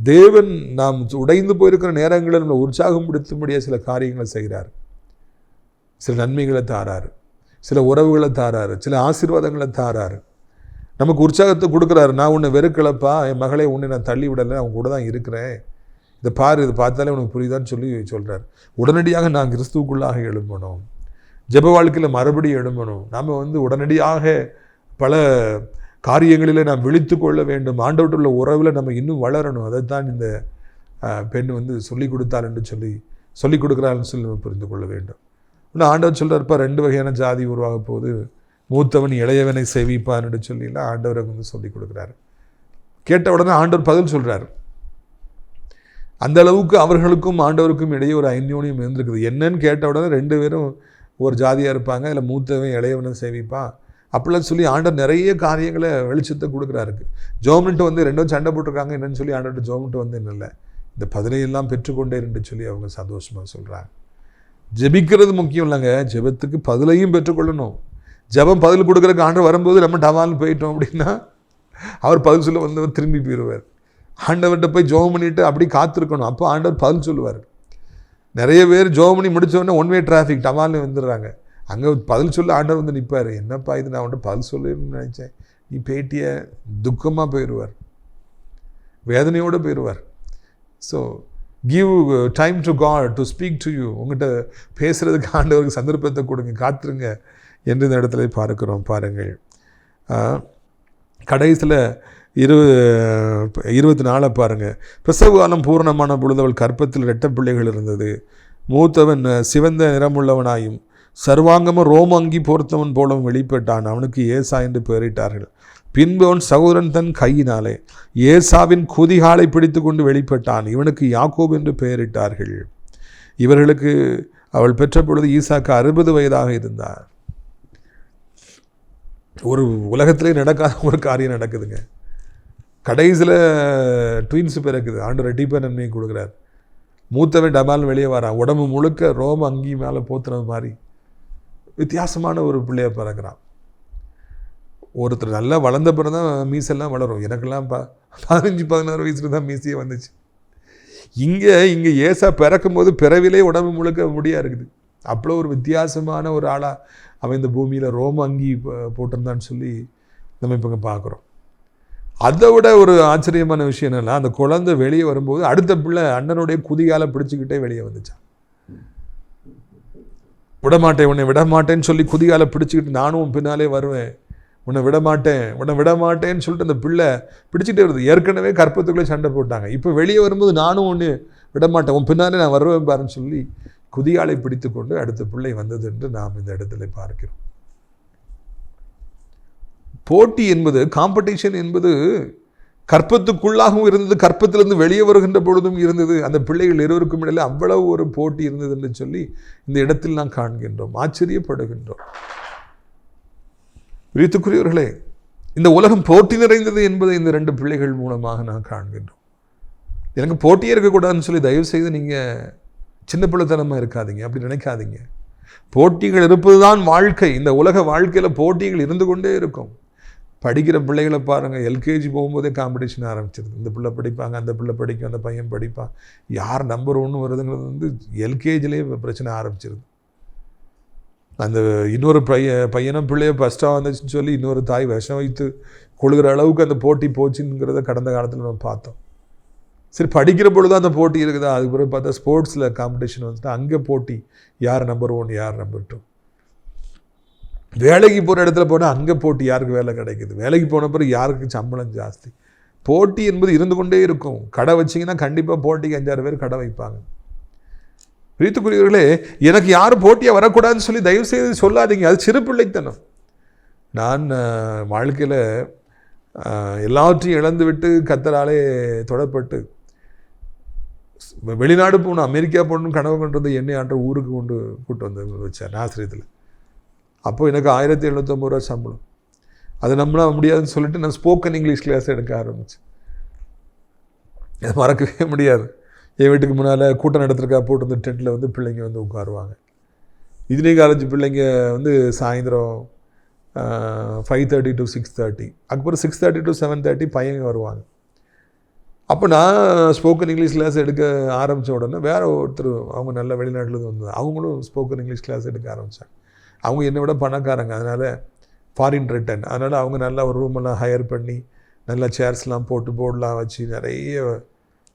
தேவன் நாம் உடைந்து போயிருக்கிற நேரங்களில் நம்மளை உற்சாகப்படுத்தும்படியாக சில காரியங்களை செய்கிறார். சில நன்மைகளை தாராரு, சில உறவுகளை தாராரு, சில ஆசீர்வாதங்களை தாராரு, நமக்கு உற்சாகத்தை கொடுக்குறாரு. நான் உன்னை வெறுக்கலப்பா, என் மகளை உன்னை நான் தள்ளி விடலை, அவங்க கூட தான் இருக்கிறேன், இதை பாரு, இதை பார்த்தாலே உனக்கு புரியுதான்னு சொல்லி சொல்கிறார். உடனடியாக நான் கிறிஸ்துவுக்குள்ளாக எழும்பணும், ஜெப வாழ்க்கையில் மறுபடியும் எழும்பணும். நாம் உடனடியாக பல காரியங்களில் நாம் விழித்து கொள்ள வேண்டும். ஆண்டவர்கிட்ட உள்ள உறவில் நம்ம இன்னும் வளரணும். அதைத்தான் இந்த பெண் சொல்லிக் கொடுத்தாள் என்று சொல்லிக் கொடுக்குறாள்னு சொல்லி நம்ம புரிந்து கொள்ள வேண்டும். இன்னும் ஆண்டவர் சொல்கிறார்ப்பா, 2 வகையான ஜாதி உருவாக போது, மூத்தவன் இளையவனை சேவிப்பான் என்று சொல்லிலாம் ஆண்டவரை சொல்லிக் கொடுக்குறாரு. கேட்ட உடனே ஆண்டவர் பதில் சொல்கிறார். அந்த அளவுக்கு அவர்களுக்கும் ஆண்டவருக்கும் இடையே ஒரு அந்யோன்யம் இருந்திருக்குது. என்னன்னு கேட்ட உடனே 2 பேரும் ஒரு ஜாதியாக இருப்பாங்க, அதில் மூத்தவன் இளையவனை சேவிப்பான். அப்படிலாம் சொல்லி ஆண்டவர் நிறைய காரியங்களை வெளிச்சத்தை கொடுக்குறாருக்கு. ஜோமெண்ட்டு வந்து ரெண்டும் சண்டை போட்டிருக்காங்க என்னன்னு சொல்லி ஆண்டவர்கிட்ட ஜோமெண்ட்டு வந்து என்ன இல்லை, இந்த பதிலையெல்லாம் பெற்றுக்கொண்டே இருந்து சொல்லி அவங்க சந்தோஷமாக சொல்கிறாங்க. ஜெபிக்கிறது முக்கியம் இல்லைங்க, ஜெபத்துக்கு பதிலையும் பெற்றுக்கொள்ளணும். ஜெபம் பதில் கொடுக்குறதுக்கு ஆண்டவர் வரும்போது நம்ம டவால்னு போயிட்டோம் அப்படின்னா அவர் பதில் சொல்ல வந்தவர் திரும்பி போயிடுவார். ஆண்டவர்கிட்ட போய் ஜெபம் பண்ணிவிட்டு அப்படி காத்திருக்கணும், அப்போ ஆண்டவர் பதில் சொல்லுவார். நிறைய பேர் ஜெபம் பண்ணி முடித்தோடனே ஒன் வே டிராஃபிக் டவால்னு வந்துடுறாங்க. அங்கே பதில் சொல்ல ஆண்டவர் வந்து நிற்பார். என்னப்பா இது, நான் அவன்கிட்ட பதில் சொல்லணும்னு நினச்சேன், நீ பேட்டிய துக்கமாக போயிடுவார், வேதனையோடு போயிடுவார். So give time to God to speak to you. உங்கள்கிட்ட பேசுகிறதுக்கு ஆண்டவருக்கு சந்தர்ப்பத்தை கொடுங்க, காத்துருங்க என்று இந்த இடத்துல பார்க்குறோம். பாருங்கள், கடைசியில் 24 பாருங்கள். பிரசவ காலம் பூரணமான பொழுது அவள் கற்பத்தில் 2 பிள்ளைகள் இருந்தது. மூத்தவன் சிவந்த நிறமுள்ளவனாயும் சர்வாங்கமும் ரோமங்கி போர்த்தவன் போலவும் வெளிப்பட்டான். அவனுக்கு ஏசா என்று பெயரிட்டார்கள். பின்பு அவன் சகோதரன் தன் கையினாலே ஏசாவின் குதிகாலை பிடித்து கொண்டு வெளிப்பட்டான். இவனுக்கு யாக்கோபு என்று பெயரிட்டார்கள். இவர்களுக்கு அவள் பெற்ற பொழுது ஈசாக்கு 60 வயதாக இருந்தார். ஒரு உலகத்திலே நடக்காத ஒரு காரியம் நடக்குதுங்க. கடைசியில் ட்வின்ஸ் பிறக்குது. ஆண்டவர் ரெட்டிப்பா நன்மையை கொடுக்குறார். மூத்தவன் டபால்னு வெளியே வரான். உடம்பு முழுக்க ரோம அங்கி மேலே போத்துறது மாதிரி வித்தியாசமான ஒரு பிள்ளைய பிறக்கிறான். ஒருத்தர் நல்லா வளர்ந்த பிறகு தான் மீசெல்லாம் வளரும். எனக்கெல்லாம் 15-16 வயசுல தான் மீசையே வந்துச்சு. இங்கே ஏசா பிறக்கும்போது பிறவிலே உடம்பு முழுக்க முடியாக இருக்குது. அவ்வளோ ஒரு வித்தியாசமான ஒரு ஆளாக அவன் இந்த பூமியில் ரோம அங்கி போட்டிருந்தான்னு சொல்லி நம்ம இப்போ பார்க்குறோம். அதை விட ஒரு ஆச்சரியமான விஷயம் என்னென்னா, அந்த குழந்தை வெளியே வரும்போது அடுத்த பிள்ளை அண்ணனுடைய குதிகாலை பிடிச்சிக்கிட்டே வெளியே வந்துச்சான். விடமாட்டேன், உன்னை விடமாட்டேன்னு சொல்லி குதிகாலை பிடிச்சிக்கிட்டு நானும் பின்னாலே வருவேன், உன்னை விடமாட்டேன்னு சொல்லிட்டு அந்த பிள்ளை பிடிச்சிட்டே வருது. ஏற்கனவே கற்பத்துக்குள்ளே சண்டை போட்டாங்க. இப்போ வெளியே வரும்போது நானும் ஒன்று விடமாட்டேன், உன் பின்னாலே நான் வருவேன் பாருன்னு சொல்லி குதிகாலை பிடித்து கொண்டு அடுத்த பிள்ளை வந்தது என்று நாம் இந்த இடத்துல பார்க்கிறோம். போட்டி என்பது, காம்படிஷன் என்பது கற்பத்துக்குள்ளாகவும் இருந்தது, கற்பத்திலிருந்து வெளியே வருகின்ற பொழுதும் இருந்தது. அந்த பிள்ளைகள் இருவருக்கும் இடையில் அவ்வளவு ஒரு போட்டி இருந்தது என்று சொல்லி இந்த இடத்தில் நாம் காண்கின்றோம், ஆச்சரியப்படுகின்றோம். பிரியத்துக்குரியவர்களே, இந்த உலகம் போட்டி நிறைந்தது என்பதை இந்த 2 பிள்ளைகள் மூலமாக நான் காண்கின்றோம். எனக்கு போட்டியே இருக்கக்கூடாதுன்னு சொல்லி தயவு செய்து நீங்கள் சின்ன பிள்ளைத்தனமாக இருக்காதீங்க, அப்படி நினைக்காதீங்க. போட்டிகள் இருப்பது தான் வாழ்க்கை. இந்த உலக வாழ்க்கையில் போட்டிகள் இருந்து கொண்டே இருக்கும். படிக்கிற பிள்ளைகளை பாருங்கள், எல்கேஜி போகும்போதே காம்படிஷன் ஆரம்பிச்சிருது. இந்த பிள்ளை படிப்பாங்க, அந்த பிள்ளை படிக்கும், அந்த பையன் படிப்பான். யார் நம்பர் 1 வருதுங்கிறது வந்து எல்கேஜிலேயே பிரச்சனை ஆரம்பிச்சிருது. அந்த இன்னொரு பையனும் பிள்ளைய ஃபஸ்ட்டாக வந்துச்சுன்னு சொல்லி இன்னொரு தாய் விஷம் வைத்து கொள்கிற அளவுக்கு அந்த போட்டி போச்சுங்கிறத கடந்த காலத்தில் நம்ம பார்த்தோம். சரி, படிக்கிற பொழுது அந்த போட்டி இருக்குதா? அதுக்கு பிறகு பார்த்தா ஸ்போர்ட்ஸில் காம்படிஷன் வந்துட்டு அங்கே போட்டி, யார் நம்பர் 1 யார் நம்பர் 2. வேலைக்கு போகிற இடத்துல போனால் அங்கே போட்டி, யாருக்கு வேலை கிடைக்குது. வேலைக்கு போன பிறகு யாருக்கு சம்பளம் ஜாஸ்தி. போட்டி என்பது இருந்து கொண்டே இருக்கும். கடை வச்சிங்கன்னா கண்டிப்பாக போட்டிக்கு 5-6 பேர் கடை வைப்பாங்க. பிரியத்துக்குரியவர்களே, எனக்கு யாரும் போட்டியாக வரக்கூடாதுன்னு சொல்லி தயவு செய்து சொல்லாதீங்க. அது சிறு பிள்ளைத்தனம். நான் வாழ்க்கையில் எல்லாவற்றையும் இழந்து விட்டு கர்த்தராலே தொடப்பட்டு வெளிநாடு போகணும், அமெரிக்கா போகணும் கனவு கொண்டு வந்து என்னை ஆண்ட ஊருக்கு கூட்டு வந்து வச்சார் ஆசிரியத்தில். அப்போ எனக்கு 1750 ரூபா சம்பளம். அது நம்மளால முடியாதுன்னு சொல்லிட்டு நான் ஸ்போக்கன் இங்கிலீஷ் கிளாஸ் எடுக்க ஆரம்பித்தேன். அதை மறக்கவே முடியாது. என் வீட்டுக்கு முன்னால் கூட்டம் நடத்துறக்கா போட்டு வந்து டென்ட்டில் வந்து பிள்ளைங்க வந்து உட்காருவாங்க. இன்ஜினியரிங் காலேஜ் பிள்ளைங்க வந்து சாயந்தரம் 5:30 to 6:30, அதுக்கப்புறம் 6:30 to 7:30 பையங்க வருவாங்க. அப்போ நான் ஸ்போக்கன் இங்கிலீஷ் கிளாஸ் எடுக்க ஆரம்பித்த உடனே வேறு ஒருத்தர், அவங்க நல்ல வெளிநாட்டில் வந்து அவங்களும் ஸ்போக்கன் இங்கிலீஷ் கிளாஸ் எடுக்க ஆரம்பித்தாங்க. அவங்க என்னை விட பணக்காரங்க, அதனால் ஃபாரின் ரிட்டர்ன், அதனால் அவங்க நல்லா ஒரு ரூமெல்லாம் ஹையர் பண்ணி நல்லா சேர்ஸ்லாம் போட்டு போர்டெலாம் வச்சு நிறைய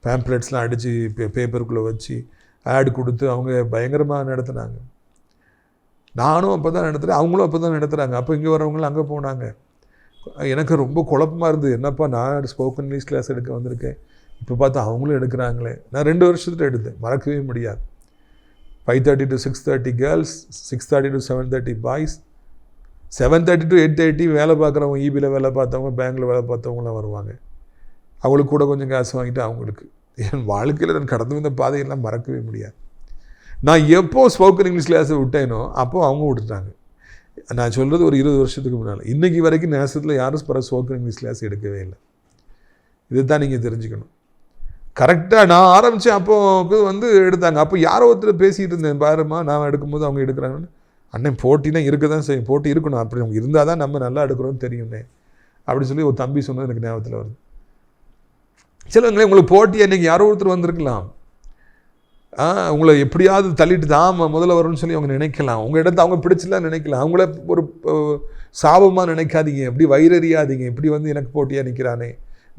பேம்ப்ளெட்ஸ்லாம் அடித்து பேப்பருக்குள்ளே வச்சு ஆட் கொடுத்து அவங்க பயங்கரமாக நடத்துனாங்க. நானும் அப்போ தான் நடத்துகிறேன், அவங்களும் அப்போ தான் நடத்துகிறாங்க. அப்போ இங்கே வரவங்களும் அங்கே போனாங்க. எனக்கு ரொம்ப குழப்பமாக இருந்தது. என்னப்பா நான் ஸ்போக்கன் இங்கிலீஷ் கிளாஸ் எடுக்க வந்திருக்கேன், இப்போ பார்த்தா அவங்களும் எடுக்கிறாங்களே. நான் 2 வருஷத்தில் எடுத்தேன், மறக்கவே முடியாது. 5:30 to 6:30 girls, 6:30 to 7:30 boys, 7:30 to 8:30 வேலை பார்க்குறவங்க, ஈபியில் வேலை பார்த்தவங்க, பேங்கில் வேலை பார்த்தவங்களாம் வருவாங்க. அவங்களுக்கு கூட கொஞ்சம் காசு வாங்கிட்டு அவங்களுக்கு. என் வாழ்க்கையில் நான் கடந்து வந்த பாதையெல்லாம் மறக்கவே முடியாது. நான் எப்போ ஸ்போக்கன் இங்கிலீஷ் கிளாஸை விட்டேனோ அப்போது அவங்க விட்டுட்டாங்க. நான் சொல்கிறது ஒரு 20 வருஷத்துக்கு முன்னால். இன்றைக்கி வரைக்கும் நேசத்தில் யாரும் ஸ்போக்கன் இங்கிலீஷ் கிளாஸ் எடுக்கவே இல்லை. இதை தான் நீங்கள் தெரிஞ்சுக்கணும். கரெக்டாக நான் ஆரம்பித்தேன் அப்போது எடுத்தாங்க. அப்போ யாரோ ஒருத்தர் பேசிகிட்டு இருந்தேன், பாருமா நான் எடுக்கும்போது அவங்க எடுக்கிறாங்கன்னு. அண்ணன் போட்டினா இருக்க தான் செய்யும், போட்டி இருக்கணும், அப்படி அவங்க இருந்தால் தான் நம்ம நல்லா எடுக்கிறோன்னு தெரியும்னே அப்படி சொல்லி ஒரு தம்பி சொன்னது எனக்கு ஞாபகத்தில் வருது. சிலவங்களே உங்களுக்கு போட்டி அன்றைக்கி யாரோ ஒருத்தர் வந்திருக்கலாம், உங்களை எப்படியாவது தள்ளிட்டு தான் முதல்ல வரும்னு சொல்லி அவங்க நினைக்கலாம். உங்கள் இடத்த அவங்க பிடிச்சலாம் நினைக்கலாம். அவங்கள ஒரு சாபமாக நினைக்காதீங்க, எப்படி வயிறறியாதீங்க, இப்படி எனக்கு போட்டியாக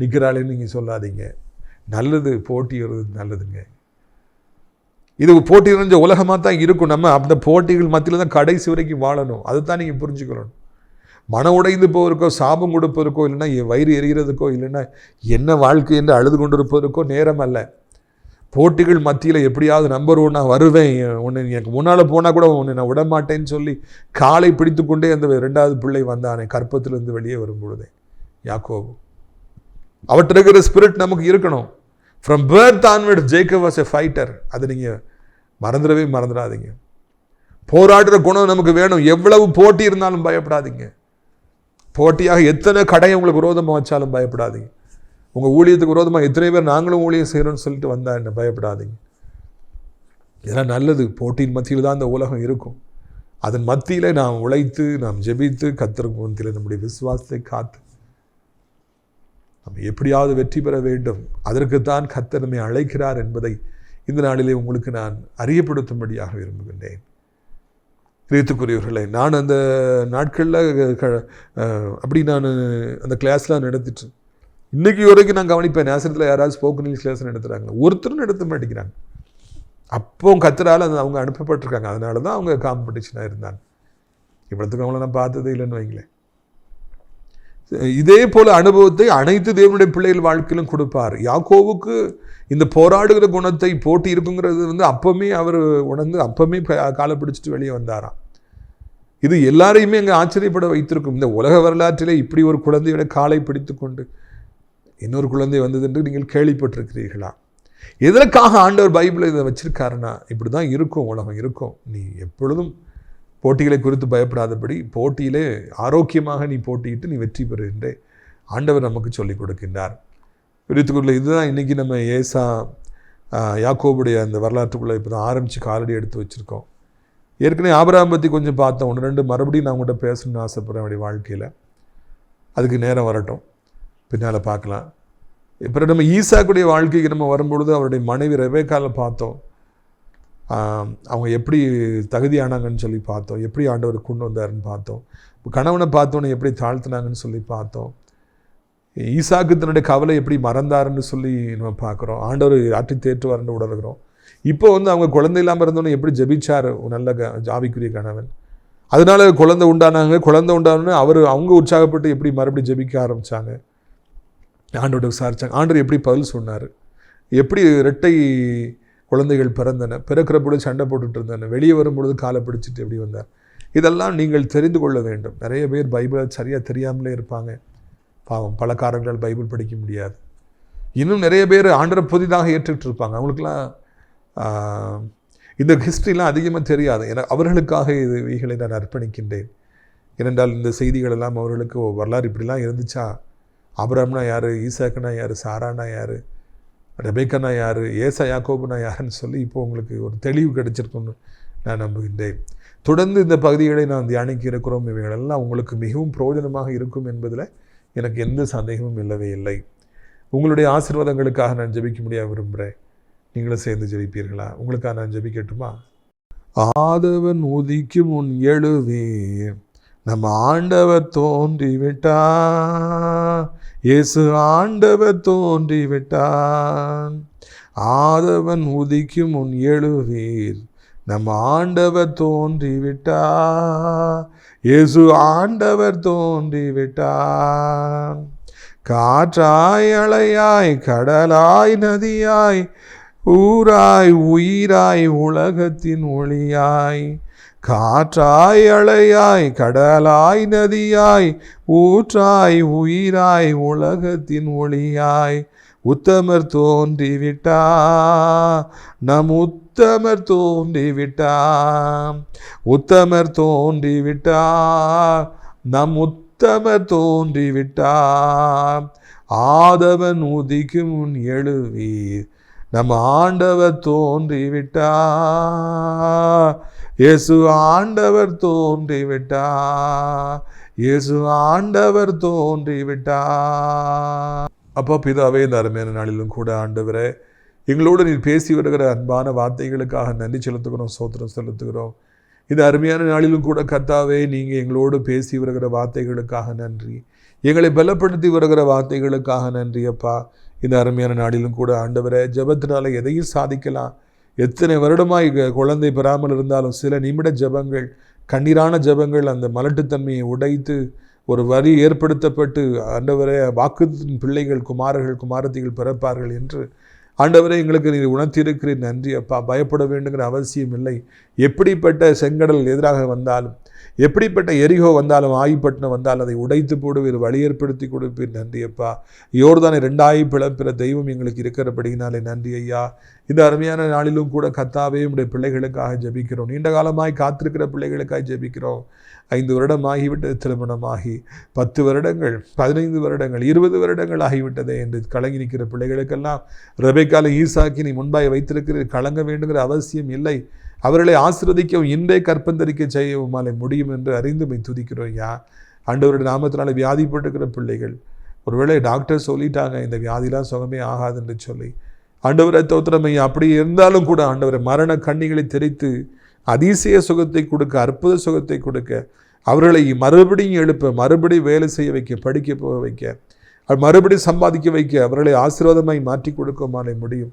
நிற்கிறாளேன்னு நீங்கள் சொல்லாதீங்க. நல்லது, போட்டி வருது நல்லதுங்க. இது போட்டி நிறைஞ்ச உலகமாக தான் இருக்கும். நம்ம அந்த போட்டிகள் மத்தியில் தான் கடைசி வரைக்கும் வாழணும். அதை தான் நீங்கள் புரிஞ்சுக்கணும். மன உடைந்து போவதற்கோ, சாபம் கொடுப்பதற்கோ, இல்லைன்னா வயிறு எரிகிறதுக்கோ, இல்லைன்னா என்ன வாழ்க்கை என்று அழுது கொண்டிருப்பதற்கோ நேரம் அல்ல. போட்டிகள் மத்தியில் எப்படியாவது நம்பர் 1 வருவேன், உன்னை எனக்கு முன்னால் போனால் கூட உன்னை நான் விடமாட்டேன்னு சொல்லி காலை பிடித்து கொண்டே அந்த 2வது பிள்ளை வந்தானே கற்பத்திலிருந்து வெளியே வரும்பொழுதே, யாக்கோபு. அவற்றை இருக்கிற ஸ்பிரிட் நமக்கு இருக்கணும். From birth onward Jacob was a fighter. அதை நீங்கள் மறந்துடாதீங்க. போராடுற குணம் நமக்கு வேணும். எவ்வளவு போட்டி இருந்தாலும் பயப்படாதீங்க. போட்டியாக எத்தனை கடையை உங்களுக்கு விரோதமாக வச்சாலும் பயப்படாதீங்க. உங்கள் ஊழியத்துக்கு விரோதமாக எத்தனை பேர் நாங்களும் ஊழியம் செய்கிறோன்னு சொல்லிட்டு வந்தா என்ன பயப்படாதீங்க. இதெல்லாம் நல்லது. போட்டியின் மத்தியில் தான் இந்த உலகம் இருக்கும். அதன் மத்தியில் நாம் உழைத்து, நாம் ஜெபித்து, கர்த்தருக்கு மத்தியில் நம்முடைய விசுவாசத்தை காத்து நம்ம எப்படியாவது வெற்றி பெற வேண்டும். அதற்குத்தான் கர்த்தர் நம்மை அழைக்கிறார் என்பதை இந்த நாளிலே உங்களுக்கு நான் அறியப்படுத்தும்படியாக விரும்புகின்றேன். கிறிஸ்துக்குரியவர்களே, நான் அந்த நாட்களில் அப்படி நான் அந்த கிளாஸ்லாம் நடத்திட்டு இன்றைக்கி வரைக்கும் நான் கவனிப்பேன். நேசத்தில் யாராவது ஸ்போக்கன் இங்கிலீஷ் கிளாஸ் நடத்துகிறாங்க, ஒருத்தரும் நடத்த மாட்டேங்கிறாங்க. அப்போ கர்த்தரால் அவங்க அனுப்பப்பட்டிருக்காங்க. அதனால தான் அவங்க காம்படிஷனாக இருந்தாங்க. இவ்வளோத்துக்கு அவங்கள நான் பார்த்ததே இல்லைன்னு வைங்களேன். இதே போல் அனுபவத்தை அனைத்து தேவனுடைய பிள்ளைகள் வாழ்க்கையிலும் கொடுப்பார். யாக்கோவுக்கு இந்த போராடுகிற குணத்தை, போட்டி இருக்குங்கிறது அப்போவுமே அவர் உணர்ந்து அப்போவுமே காலை பிடிச்சிட்டு வெளியே வந்தாராம். இது எல்லாரையுமே அங்கே ஆச்சரியப்பட வைத்திருக்கும். இந்த உலக வரலாற்றிலே இப்படி ஒரு குழந்தையோட காலை பிடித்து கொண்டு இன்னொரு குழந்தை வந்தது என்று நீங்கள் கேள்விப்பட்டிருக்கிறீர்களா? எதற்காக ஆண்டவர் பைபிளில் இதை வச்சிருக்காருன்னா, இப்படி தான் இருக்கும், உலகம் இருக்கும். நீ எப்பொழுதும் போட்டிகளை குறித்து பயப்படாதபடி போட்டியிலே ஆரோக்கியமாக நீ போட்டியிட்டு நீ வெற்றி பெறுகின்றே ஆண்டவர் நமக்கு சொல்லிக் கொடுக்கின்றார். விரித்துக்குள்ள இதுதான் இன்றைக்கி நம்ம யாக்கோபுடைய அந்த வரலாற்றுக்குள்ளே இப்போ தான் ஆரம்பித்து காலடி எடுத்து வச்சுருக்கோம். ஏற்கனவே ஆபிரகாம் பற்றி கொஞ்சம் பார்த்தோம். 1-2 மறுபடியும் நான் உங்கள்கிட்ட பேசணும்னு ஆசைப்படுறேன் அவருடைய வாழ்க்கையில். அதுக்கு நேரம் வரட்டும், பின்னால் பார்க்கலாம். இப்போ நம்ம ஈசாக்குடைய வாழ்க்கைக்கு நம்ம வரும்பொழுது அவருடைய மனைவி ரெபேக்கால பார்த்தோம். அவங்க எப்படி தகுதியானாங்கன்னு சொல்லி பார்த்தோம். எப்படி ஆண்டவர் கொண்டு வந்தாருன்னு பார்த்தோம். கணவனை பார்த்தோன்னே எப்படி தாழ்த்தினாங்கன்னு சொல்லி பார்த்தோம். ஈசாக்கு தன்னுடைய கவலை எப்படி மறந்தாருன்னு சொல்லி நம்ம பார்க்குறோம். ஆண்டவர் ஆற்றி தேற்றுவார்னு உணர்கிறோம். இப்போ அவங்க குழந்தை இல்லாமல் இருந்தோன்னே எப்படி ஜெபிச்சார் நல்ல ஆவிக்குரிய கணவன். அதனால குழந்தை உண்டானாங்க. குழந்தை உண்டானோன்னு அவங்க உற்சாகப்பட்டு எப்படி மறுபடியும் ஜெபிக்க ஆரம்பித்தாங்க. ஆண்டோட விசாரித்தாங்க. ஆண்டவர் எப்படி பதில் சொன்னார். எப்படி இரட்டை குழந்தைகள் பிறந்தன, பிறக்கிற பொழுது சண்டை போட்டுட்டு இருந்தன, வெளியே வரும்பொழுது காலை பிடிச்சிட்டு எப்படி வந்தார். இதெல்லாம் நீங்கள் தெரிந்து கொள்ள வேண்டும். நிறைய பேர் பைபிளை சரியாக தெரியாமலே இருப்பாங்க. பாவம், பல காரணங்களால் பைபிள் படிக்க முடியாது. இன்னும் நிறைய பேர் ஆண்டரை புதிதாக ஏற்றுக்கிட்டு இருப்பாங்க. அவங்களுக்கெல்லாம் இந்த ஹிஸ்ட்ரிலாம் அதிகமாக தெரியாது. அவர்களுக்காக இவைகளை நான் அர்ப்பணிக்கின்றேன். ஏனென்றால் இந்த செய்திகள் எல்லாம் அவர்களுக்கு வரலாறு இப்படிலாம் இருந்துச்சா, ஆபிரகாம்னா யார், ஈசாக்குனா யார், சாரானா யார், ரெபேக்கானா யார், யாக்கோபுனா யாருன்னு சொல்லி இப்போ உங்களுக்கு ஒரு தெளிவு கிடைச்சிருக்குன்னு நான் நம்புகின்றேன். தொடர்ந்து இந்த பகுதிகளை நான் தியானிக்க இருக்கிறோம். இவைகளெல்லாம் உங்களுக்கு மிகவும் பிரயோஜனமாக இருக்கும் என்பதில் எனக்கு எந்த சந்தேகமும் இல்லவே இல்லை. உங்களுடைய ஆசீர்வாதங்களுக்காக நான் ஜெபிக்க முடியாது விரும்புகிறேன். நீங்களும் சேர்ந்து ஜெபிப்பீர்களா? உங்களுக்காக நான் ஜெபிக்கட்டுமா? ஆதவன் உதிக்கும் முன் எழுவீர், நம்ம ஆண்டவர் தோன்றிவிட்டார், இயேசு ஆண்டவர் தோன்றிவிட்டார். ஆதவன் உதிக்கும் முன் எழுவீர், நம்ம ஆண்டவர் தோன்றிவிட்டார், இயேசு ஆண்டவர் தோன்றிவிட்டார். காற்றாய் அலையாய் கடலாய் நதியாய் ஊராய் உயிராய் உலகத்தின் ஒளியாய், காற்றாய் அலையாய் கடலாய் நதியாய் ஊற்றாய் உயிராய் உலகத்தின் ஒளியாய், உத்தமர் தோன்றிவிட்டா, நம் உத்தமர் தோன்றிவிட்டா, உத்தமர் தோன்றிவிட்டா, நம் உத்தமர் தோன்றிவிட்டா, ஆதவன் உதிக்கும் முன் எழுவீர், நம் ஆண்டவர் தோன்றிவிட்டா, இயேசு ஆண்டவர் தோன்றிவிட்டா, இயேசு ஆண்டவர் தோன்றிவிட்டா. அப்பா பிதாவே, இந்த அருமையான நாளிலும் கூட ஆண்டவரே, எங்களோடு நீர் பேசி வருகிற அன்பான வார்த்தைகளுக்காக நன்றி செலுத்துகிறோம், ஸ்தோத்திரம் செலுத்துகிறோம். இந்த அருமையான நாளிலும் கூட கர்த்தாவே, நீங்கள் எங்களோடு பேசி வருகிற வார்த்தைகளுக்காக நன்றி, எங்களை பலப்படுத்தி வருகிற வார்த்தைகளுக்காக நன்றி அப்பா. இந்த அருமையான நாளிலும் கூட ஆண்டவரே, ஜெபத்தினால எதையும் சாதிக்கலாம். எத்தனை வருடமாய் குழந்தை பெறாமல் இருந்தாலும் சில நிமிட ஜெபங்கள், கண்ணீரான ஜெபங்கள் அந்த மலட்டுத்தன்மையை உடைத்து ஒரு வரி ஏற்படுத்தப்பட்டு ஆண்டவரே வாக்குத்தின் பிள்ளைகள், குமாரர்கள், குமாரத்திகள் பிறப்பார்கள் என்று ஆண்டவரே எங்களுக்கு நீர் உணர்த்தியிருக்கிறீர். நன்றி அப்பா. பயப்பட வேண்டுங்கிற அவசியம் இல்லை. எப்படிப்பட்ட செங்கடல் எதிராக வந்தாலும், எப்படிப்பட்ட எரிகோ வந்தாலும், ஆயிப்பட்டினம் வந்தாலும் அதை உடைத்து போடுவீர், வழி ஏற்படுத்தி கொடுப்பீர். நன்றி அப்பா. யோர்தானை 2 பிளப்பிற தெய்வம் எங்களுக்கு இருக்கிறபடினாலே நன்றி ஐயா. இந்த அருமையான நாளிலும் கூட கர்த்தாவே உடைய பிள்ளைகளுக்காக ஜெபிக்கிறோம். நீண்ட காலமாய் காத்திருக்கிற பிள்ளைகளுக்காக ஜெபிக்கிறோம். 5 வருடம் ஆகிவிட்டது திருமணமாகி, 10 வருடங்கள், 15 வருடங்கள், 20 வருடங்கள் ஆகிவிட்டதே என்று கலங்கி நிற்கிற பிள்ளைகளுக்கெல்லாம் ரெபெக்காலை ஈசாக்கி நீ முன்பாய் வைத்திருக்கிற கலங்க வேண்டுங்கிற அவசியம் இல்லை. அவர்களை ஆசீர்வதிக்கவும் இன்றே கற்பந்தரிக்க செய்யவும் முடியும் என்று அறிந்து துதிக்கிறோம் ஐயா. ஆண்டவருடைய நாமத்தினால வியாதிப்பட்டிருக்கிற பிள்ளைகள், ஒருவேளை டாக்டர் சொல்லிட்டாங்க இந்த வியாதிலாம் சுகமே ஆகாது என்று சொல்லி, ஆண்டவரை தோத்திரம் ஐயா. அப்படி இருந்தாலும் கூட ஆண்டவரை மரண கண்ணிகளை தெரித்து அதிசய சுகத்தை கொடுக்க, அற்புத சுகத்தை கொடுக்க, அவர்களை மறுபடியும் எழுப்ப, மறுபடியும் வேலை செய்ய வைக்க, படிக்க போக வைக்க, மறுபடியும் சம்பாதிக்க வைக்க, அவர்களை ஆசீர்வாதமாய் மாற்றி கொடுக்க முடியும்.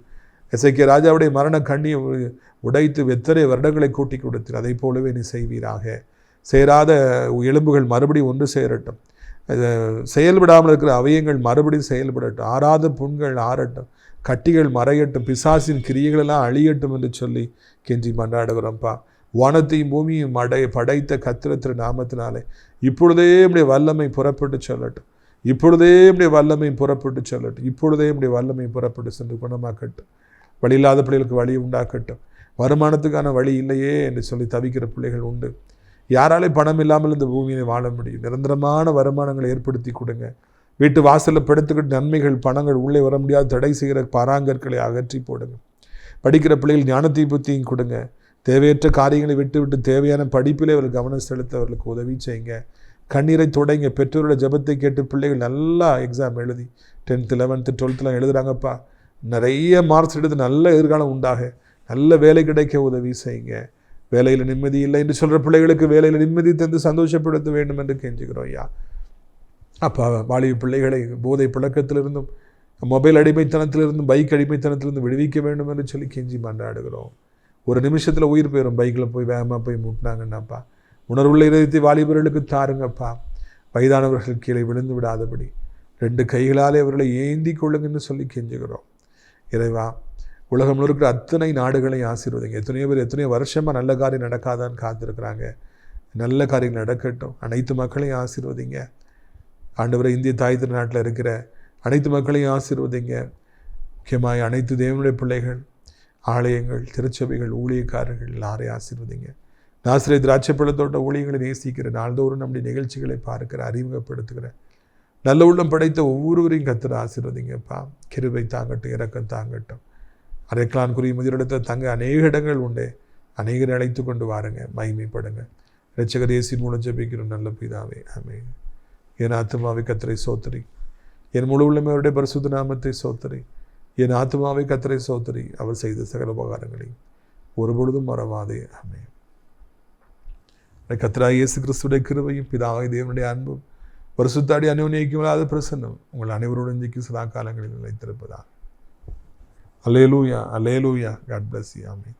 எசேக்கியா ராஜாவுடைய மரண கண்ணியை உடைத்து எத்தனை வருடங்களை கூட்டி கொடுத்து அதை போலவே நீ செய்வீராக. சேராத எலும்புகள் மறுபடியும் ஒன்று சேரட்டும், செயல்படாமல் இருக்கிற அவயங்கள் மறுபடியும் செயல்படட்டும், ஆறாத புண்கள் ஆறட்டும், கட்டிகள் மறையட்டும், பிசாசின் கிரியைகளெல்லாம் அழியட்டும் என்று சொல்லி கெஞ்சி மன்றாடுகிறோம்ப்பா. வானத்தையும் பூமியும் படைத்த கர்த்தர் நாமத்தினாலே இப்பொழுதே இப்படி வல்லமை புறப்பட்டு சொல்லட்டும், இப்பொழுதே இப்படி வல்லமை புறப்பட்டு சொல்லட்டும், இப்பொழுதே இப்படி வல்லமை புறப்பட்டு சென்று குணமாக்கட்டும். வழி இல்லாத பிள்ளைகளுக்கு வழி உண்டாக்கட்டும். வருமானத்துக்கான வழி இல்லையே என்று சொல்லி தவிக்கிற பிள்ளைகள் உண்டு. யாராலே பணம் இல்லாமல் இந்த பூமியை வாழ முடியும்? நிரந்தரமான வருமானங்களை ஏற்படுத்தி கொடுங்க. வீட்டு வாசலில் படுத்துக்கிட்டு நன்மைகள், பணங்கள் உள்ளே வர முடியாது தடை செய்கிற பாராங்கற்களை அகற்றி போடுங்க. படிக்கிற பிள்ளைகள் ஞானத்தையும் புத்தியும் கொடுங்க. தேவையற்ற காரியங்களை விட்டு தேவையான படிப்பிலே அவர்கள் கவனம் செலுத்த அவர்களுக்கு உதவி செய்யுங்க. கண்ணீரை தொடங்க. பெற்றோரோட ஜெபத்தை கேட்டு பிள்ளைகள் நல்லா எக்ஸாம் எழுதி 10th 11th 12th எழுதுகிறாங்கப்பா, நிறைய மார்க்ஸ் எடுத்து நல்ல எதிர்காலம் உண்டாக, நல்ல வேலை கிடைக்க உதவி செய்யுங்க. வேலையில் நிம்மதி இல்லை என்று சொல்கிற பிள்ளைகளுக்கு வேலையில் நிம்மதி தந்து சந்தோஷப்படுத்த வேண்டும் என்று கெஞ்சுகிறோம் ஐயா. அப்பா, வாலிப பிள்ளைகளை போதை பழக்கத்திலிருந்தும், மொபைல் அடிமைத்தனத்திலிருந்தும், பைக் அடிமைத்தனத்திலிருந்து விடுவிக்க வேண்டும் என்று சொல்லி கெஞ்சி மன்றாடுகிறோம். ஒரு நிமிஷத்தில் உயிர் போயிடும் பைக்கில் போய் வேகமாக போய் முட்டினாங்கன்னாப்பா. உணர்வுள்ள இதயத்தை வாலிபர்களுக்கு தாருங்கப்பா. வயதானவர்கள் கீழே விழுந்து விடாதபடி 2 கைகளாலே அவர்களை ஏந்தி கொள்ளுங்கன்னு சொல்லி கெஞ்சுகிறோம். இறைவா, உலகம் இருக்கிற அத்தனை நாடுகளையும் ஆசீர்வதிங்க. எத்தனையோ பேர் எத்தனையோ வருஷமாக நல்ல காரியம் நடக்காதான்னு காத்திருக்கிறாங்க. நல்ல காரியங்கள் நடக்கட்டும். அனைத்து மக்களையும் ஆசீர்வதிங்க. ஆண்டவரை, இந்திய தாய் திருநாட்டில் இருக்கிற அனைத்து மக்களையும் ஆசீர்வதிங்க. முக்கியமாக அனைத்து தேவனுடைய பிள்ளைகள், ஆலயங்கள், திருச்சபைகள், ஊழியக்காரர்கள் எல்லாரையும் ஆசீர்வதிங்க. நாசரேத் திராட்சைப்பழத்தோட்ட ஊழியர்களை நேசிக்கிற, நாள்தோறும் நம்முடைய நிகழ்ச்சிகளை பார்க்கிற, அறிமுகப்படுத்துகிற நல்ல உள்ளம் படைத்த ஒவ்வொருவரையும் கர்த்தர் ஆசீர்வதிங்கப்பா. கிருபை தாங்கட்டும், இரக்கம் தாங்கட்டும். அரைக்கலான்குரிய முதலிடத்தில் தங்க அநேக இடங்கள் உண்டு. அநேகரை அழைத்து கொண்டு வாருங்க, மகிமைப்படுங்க. இரட்சகர் இயேசுவின் மூலம் ஜெபிக்கிறோம் நல்ல பிதாவே, ஆமென். என் ஆத்துமாவை கர்த்தரை சோத்திரி, என் முழு உள்ளமையோருடைய பரிசுத்த நாமத்தை சோத்திரி. என் ஆத்துமாவை கர்த்தரை சோத்திரி, அவர் செய்த சகல உபகாரங்களை ஒருபொழுதும் மறவாதே, ஆமென். கர்த்தராகிய இயேசு கிறிஸ்துடைய கிருபையும் பிதாவாகிய தேவனுடைய அன்பும் பரிசுத்தாடி அந்யோன்யைக்குமில்லாத பிரசன்னம் உங்கள் அனைவரோடு இன்றைக்கு சதா காலங்களில் நிலைத்திருப்பதாக. அல்லேலூயா, அல்லேலூயா. God bless you. ஆமென்.